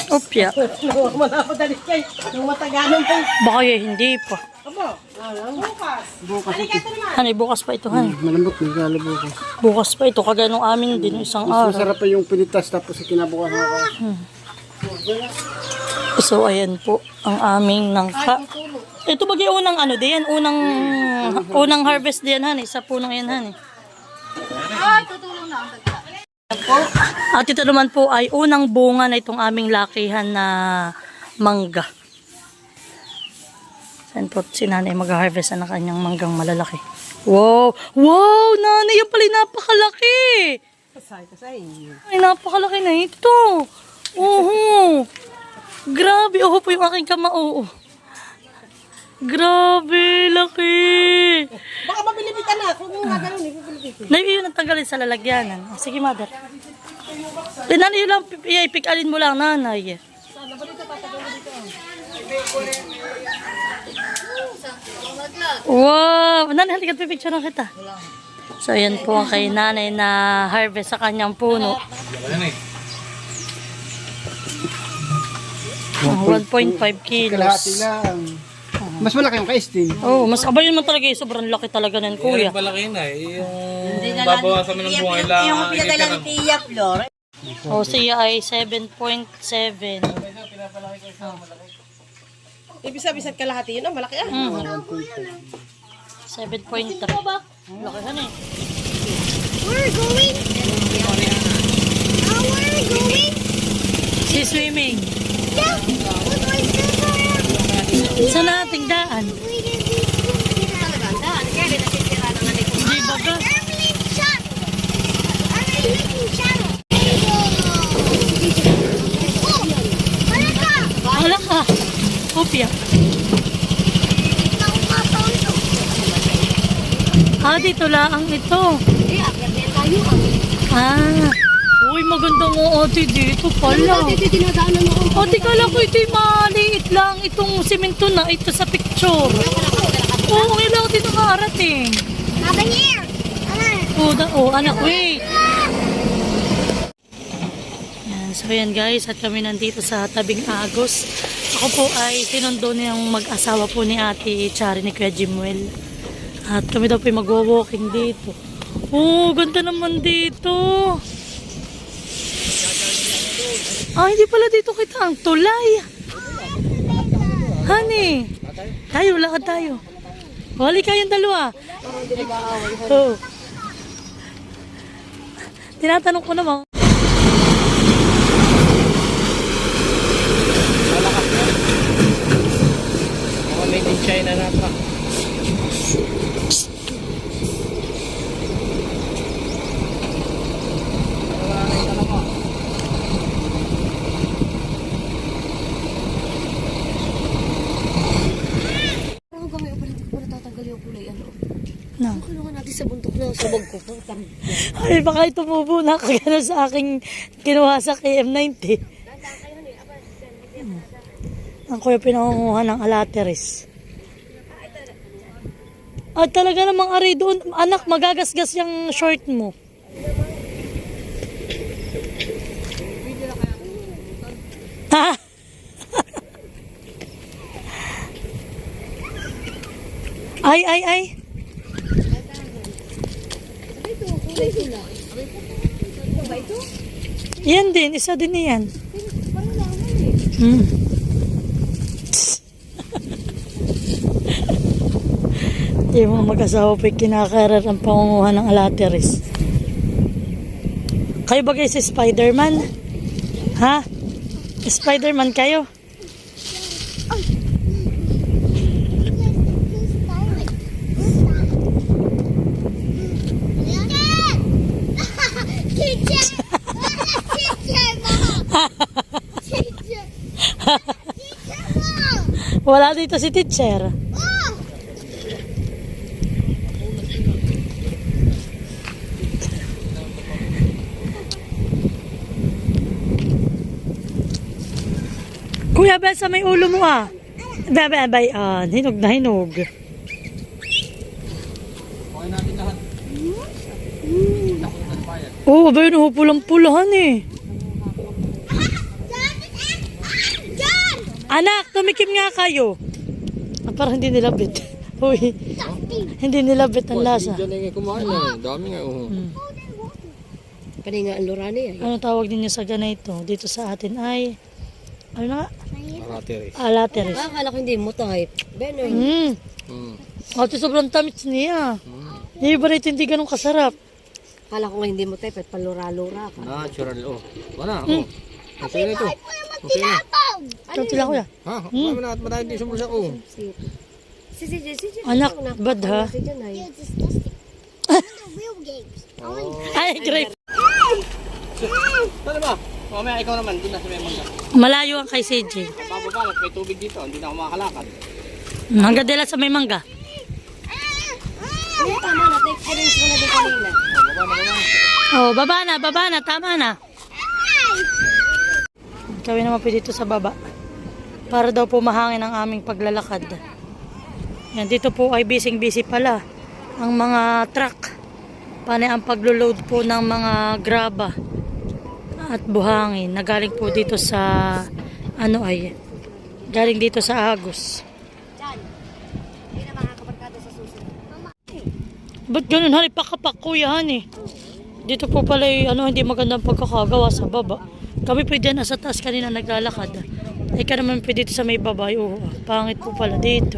Opya. Malapadali kayo. Nung matagalan kayo. Baka hindi pa. Abo. Bukas. Bukas ito. Hani, bukas pa ito, hani. Malambot na galo bukas. Bukas pa ito, kagaya nung amin din, isang Mas araw. masarap pa yung pinitas tapos kinabukas ako. So, ayan po, ang aming nangka. Ito ba yung unang ano diyan? Unang harvest diyan, hani. Sa punong yan, hani. Ay, tutulong na ang tagla. At ito naman po ay unang bunga na itong aming lakihan na mangga. Saan po si nanay mag-harvest na kanyang manggang malalaki. Wow! Wow! Nanay, yan pala napakalaki! Kasay. Ay, napakalaki na ito. Oo. Grabe. Oo po yung aking kamao. Grabe, laki. Baka mabilibit anak. Huwag mo nga ganun. Ipipilipit. Nay, yun ang tanggalin sa lalagyanan. Oh, sige, mother. Nanay, yun lang, ipikalin mo lang, nanay. Sana ba dito tatagalin dito? Wow! Nanay, halika, pipicture na kita. So, ayan po ang kay nanay na harvest sa kanyang puno. 1.5 kilos. Kalahati lang. Mas malaki yung ka-steam. Oh, mas abay naman talaga eh. Sobrang laki talaga ng kuya. Malaki na eh. Yung babawasan mo ng bunga lang. Yung pinadala ni Tia Flor. Oh, siya ay 7.7. Ibig sabihin sa kalahati yun. Malaki ah. 7.3. Laki na eh. We're going. We're going. Si swimming. Yeah. What was this? Saan nating daan? Di ba ba? Wala ka. Kopya. Dito lang ito. Uy, magandang ate dito pala. Ate, kala ko ito'y maliit lang. Itong simento na ito sa picture. Oo, ngayon lang dito nakarating. Anak, wait. Yan, so yan guys, at kami nandito sa tabing Agos. Ako po ay sinundo niyang mag-asawa po ni Ate Chari ni Kuya Jimuel. At kami daw po ay magwa-walking dito. Oh, ganda naman dito. Hindi pala dito kita ang tulay. Honey, tayo, lakad tayo. Wali kayong dalawa. Oh. Tinatanong ko naman. Made in China na pa. No. Kulungan natin sa bundok na sabog ko. Ay, baka tumubo na kagano sa aking kinuha sa KM90. Ang kuya pinangunguha ng alateris. At talaga namang ari doon, anak, magagasgas yung short mo. Ha? Ay. Yan din, isa din yan. Yung mga mag-asawa pa kinakarar ang pangunguha ng alateris. Kayo ba guys si Spider-Man? Ha? Spider-Man kayo? Wala dito si teacher. Kuya, sa may ulo mo ah. Babay, hinog na hinog. Okay natin lahat. Oo, ba yun, pulang-pulahan eh. Anak, tumikim nga kayo. Ah, parang hindi nilabit. Uy, hindi nilabit ang lasa. Diyan nga kumain na. Dami nga. Kanina ang lurani ay. Ano tawag ninyo sa ganito? Dito sa atin ay, ano na? Marateres. Alateres. Akala ko hindi mo type. Benoy. Ate, sobrang tamis niya. Hindi ba rito hindi ganun kasarap? Akala ko nga hindi mo type at palura-lura ka. Natural. Wala. Okay na ito. Okay na. Ito sila kuya. Ha? Marami na at marami din sumulsa ko. Si Anak, bad ha? Si Jan ay. Real games. Ay, grape. Ano ba? Mamaya ikaw naman. Doon na sa may mangga. Malayo ang kay CJ. Bababalat. May tubig dito. Hindi na ako makakalakad. Hanggang dila sa may mangga. Ay, tama na. Take experience ko na din kanina. Oh, baba na, tama na. Kami naman po dito sa baba. Para daw po mahangin ang aming paglalakad. Yan, dito po ay busy pala ang mga truck. Panay ang paglo-load po ng mga graba at buhangin na galing po dito sa galing dito sa Agos. Hindi na makakabarkada sa susunod. Ba't ganun, honey? Pakapak kuya, honey. Dito po pala hindi magandang pagkakagawa sa baba. Kami po dyan nasa taas kanina naglalakad. Ika naman po dito sa may baba. Pangit po pala dito.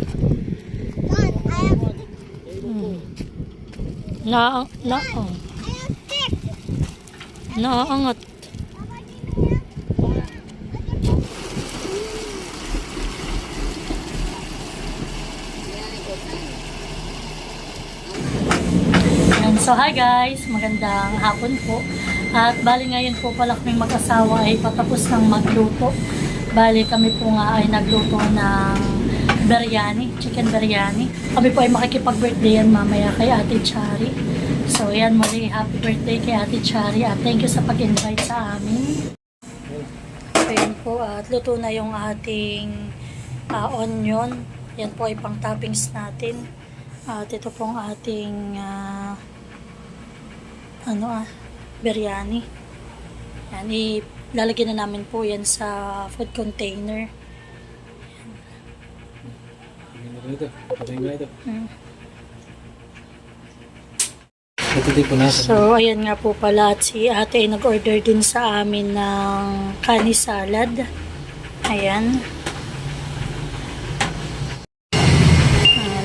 Naaangat. So hi guys, magandang hapon po. At bali ngayon po pala kaming mag-asawa ay patapos ng magluto. Bali kami po nga ay nagluto ng biryani, chicken biryani. Kami po ay makikipag-birthday yan mamaya kay Ate Chari. So yan muli, happy birthday kay Ate Chari at thank you sa pag-invite sa amin. So yan po, at luto na yung ating onion. Yan po ay pang toppings natin. At ito pong ating biryani. Yan, ilalagyan na namin po yan sa food container. So, ayan nga po pala at si ate ay nag-order din sa amin ng kani salad. Ayan.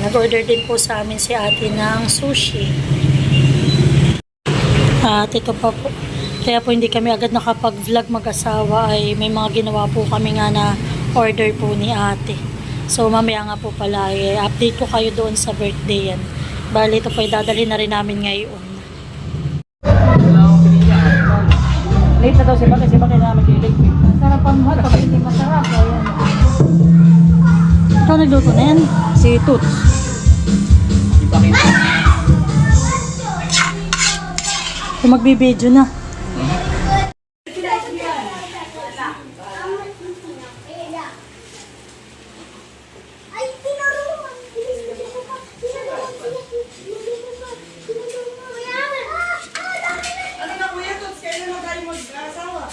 Nag-order din po sa amin si ate ng sushi. At ito pa po. Kaya po hindi kami agad nakapag-vlog mag-asawa ay may mga ginawa po kami nga na order po ni ate. So mamaya nga po pala update ko kayo doon sa birthday yan. Bali ito po ay dadalhin na rin namin ngayon. Late na daw si Bakay namin kilig. Masarap ang mahal pag hindi masarap. Ayan. Ito nagluto na yan. Si Toots. So magbibideo na. Ay, tinulungan. Ano na kuya, Tots? Kailan na tayo mag-asawa?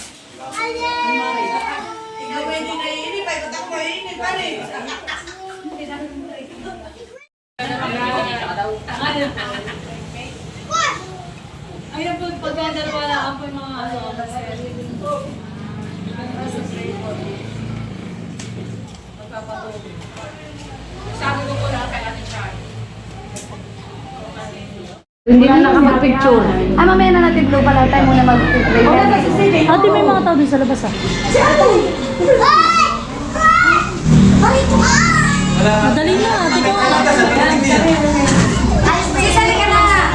Ikaw ay hindi naiinip. Ay, ba't ako naiinip? Ayun po, pagdadalawaan po yung mga Hindi na nakapag-picture. Mamaya na natin blue pala tayo muna mag-picture. Ate, may mga tao din sa labas Madali na, ate ko. Sis, halika na.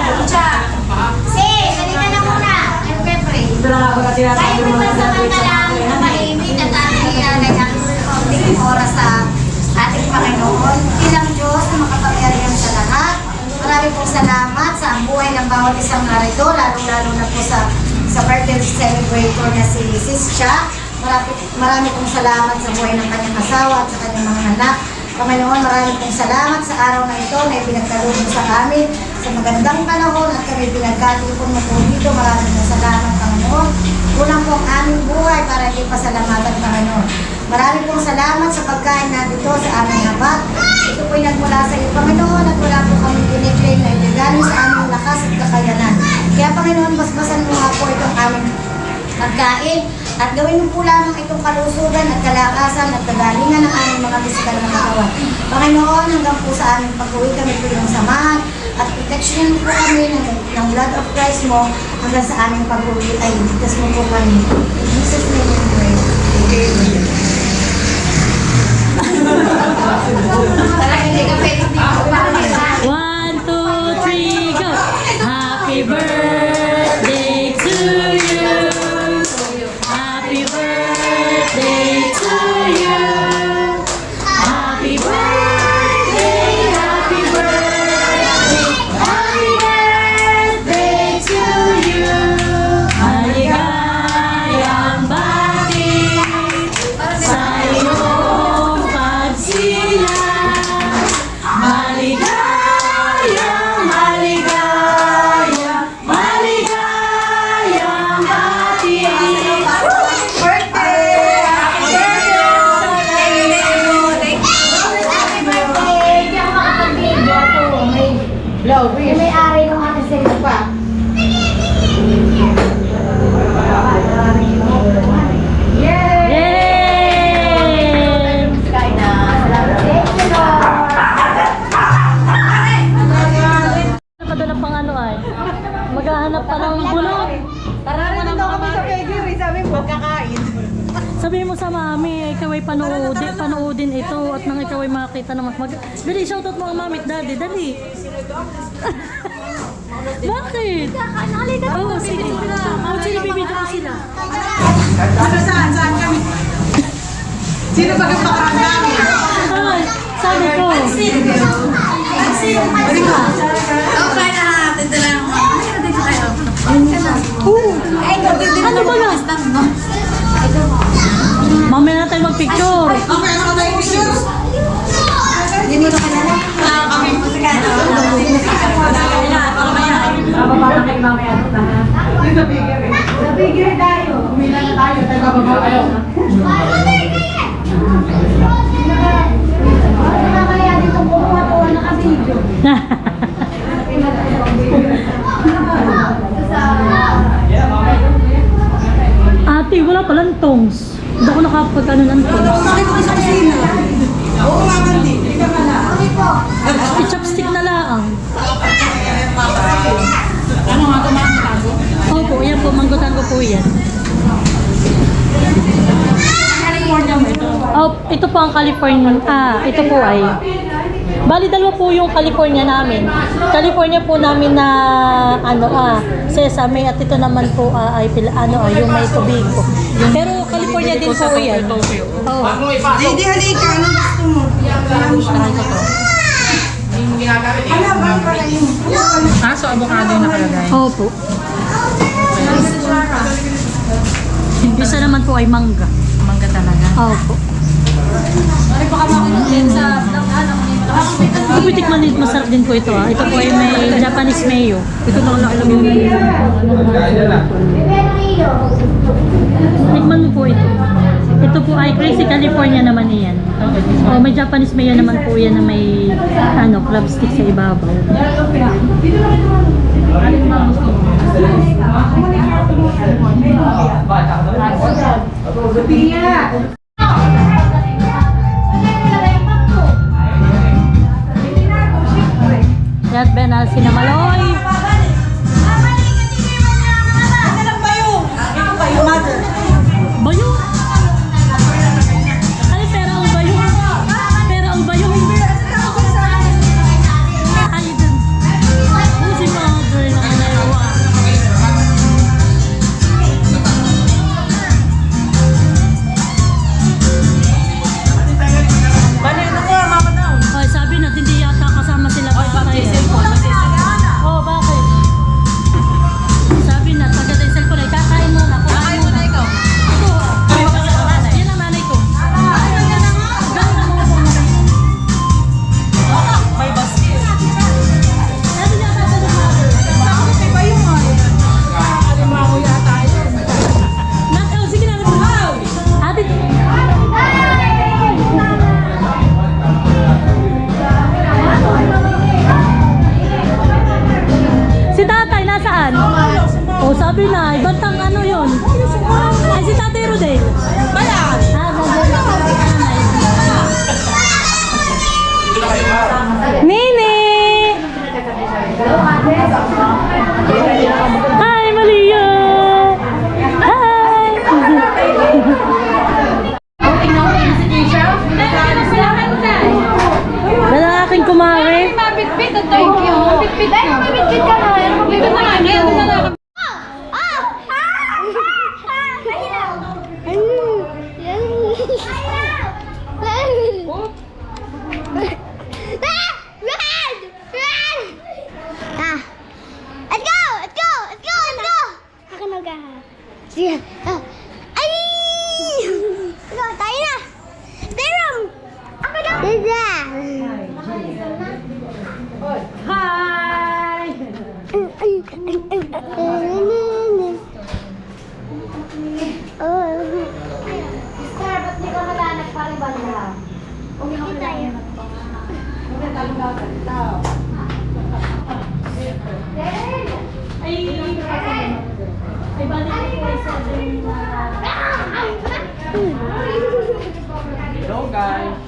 Sis, halika na muna. Siyempre. Kahit pansamantala na mahimik at ating konting oras sa ating Panginoon. Bilang Diyos na makapangyarihan sa lahat. Maraming pong salamat sa ang buhay ng bawat isang narito, lalo-lalo na po sa birthday celebrator na si Sis Cha. Marami pong salamat sa buhay ng kanyang asawa at sa kanyang mga anak. Panginoon, maraming pong salamat sa araw na ito na ipinagkaloob sa amin sa magandang panahon at kami pinagkatipon mo po dito. Maraming pong salamat, Panginoon. Unang po ang aming buhay para ipasalamatan, Panginoon. Maraming pong salamat sa pagkain na dito sa aming habat. Ito po'y nagmula sa iyo, Panginoon, at wala po kami piniklaim na ito sa aming lakas at kakayanan. Kaya Panginoon, basbasan mo nga po itong aming pagkain at gawin mo po lamang itong kalusugan at kalakasan at kagalingan ng aming mga pisikal na katawan. Panginoon, hanggang po sa aming pag-uwi kami po yung samahan at protection mo po kami ng blood of Christ mo hanggang sa aming pag-uwi ay ligtas mo po kami. In Jesus' name we pray. Amen. One, two, three, go! Happy birthday to you. Happy birthday to you. Happy birthday, happy birthday, happy birthday to you. Maligayang bati sa iyong pagsilang. Maligayang, maligayang, maligayang bati. May ari ng aking cellphone pa. Yay! Kain na. Salamat. Thank you, Lord. Padala pang ano ay, maghahanap pa ng bulot. Narinig daw kami sa pedigree, sabi mo, kakain. Sabihin mo sa mami, ikaw ay panoodin ito at nang ikaw ay makita naman. Dali, shoutout mo ang mami at daddy, dali. Bakit? Oo, sige. Sige, bibidyo ko sila. Ano saan kami? Sino ba kapakarang namin? Ay, sabi ko. Okay na, tito lang. Dito kayo. Ano ba yan? Mamaya na tayo magpicture. Okay, ano ka tayo pictures? Hindi mo na kanala. Kami musikano. Nabigyan tayo. Umila na tayo, tayo kayo. Nakakaya dito kumuha po naka-video. Ate, wala palang tongs. Hindi ako nakapag-ano ng tongs. Bakit ko sa kusina? Oo nga, Mandy. Hindi ka pala. I-chopstick na lang. Ano nga ito, mga Opo, yan po, manggutan ko po yan. California mo ito. Oh, ito po ang California. Ito po ay. Bali, dalawa po yung California namin. California po namin na sesame at ito naman po ay yung may tubig po. Pero California din po yan. Oh. Hindi, halika. Anong gusto mo? Ano ba pala yun? So avocado yung nakalagay. Opo. Isa naman po ay mangga. Mangga talaga. Opo. Tikman din, masarap din po ito ah. Ito po ay may Japanese mayo. Ito na lang yung tikman mo po ito. Ito po ay Crazy California naman iyan. Oh, may Japanese mayo naman po yan na may crab stick sa ibabaw. Yan, Ben, sinamaloy. Bayo? Ay, pera ang bayo. Pera ang bayo. Ay, dun. Oh, si mother na yan? O sabi na, ibantang ano yun? Ay, si Tatay Rodel. Bayan! Nene! Hi, Malia! Hi! Dala ang aking kumare. Mabitbit, thank you. Mabitbit ka. Mabitbit ka na. Mabitbit ka na. Sige. Ay! Ito, tayo na! Pero! Ako na! Dada! Hi! Sister, ba't di ka malanag pa rin banda? Hindi tayo. Ay, balik ko kayo sa atin na... Hello guys.